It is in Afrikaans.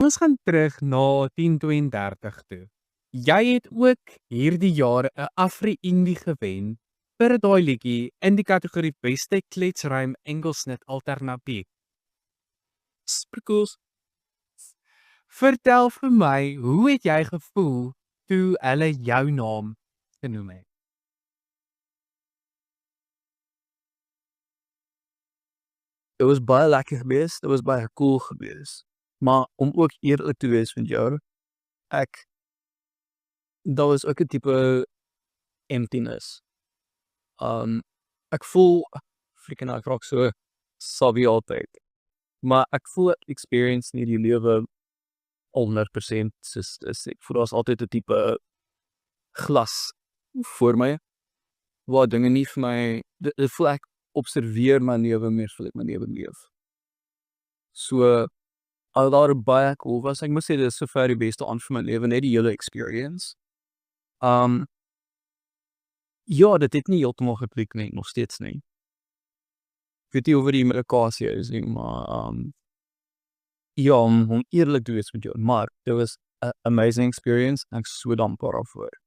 Ons gaan terug na 1032 toe. Jy het ook hierdie jaar 'n Afri-Indie gewen vir daai liedjie in die kategorie Beste Kletsruim Engelsnit Alternatief. Super cool. Vertel vir my, hoe het jy gevoel toe hulle jou naam genoem het? Dit was baie lekker geweest, dit was baie cool geweest. Maar om ook eerlik te wees met jou, dat was ook 'n tipe emptiness. Ek voel freaking ek raak so savvy altyd. Maar ek voel ek experience nie die lewe 100% soos is. Ek voel daar's altyd 'n tipe glas voor my waar dinge nie vir my dit voel ek observeer my lewe meer vir ek my lewe leef. So al daar baie cool was, ek moet sê dit is sover die beste aan vir my lewe, net die hele experience. Ja, dit het nie heeltemal geklik nie, nog steeds nie. Ek weet nie of die medikasie is nie, maar ja, om eerlik te wees met jou, maar dit was 'n amazing experience en ek is so dankbaar daarvoor.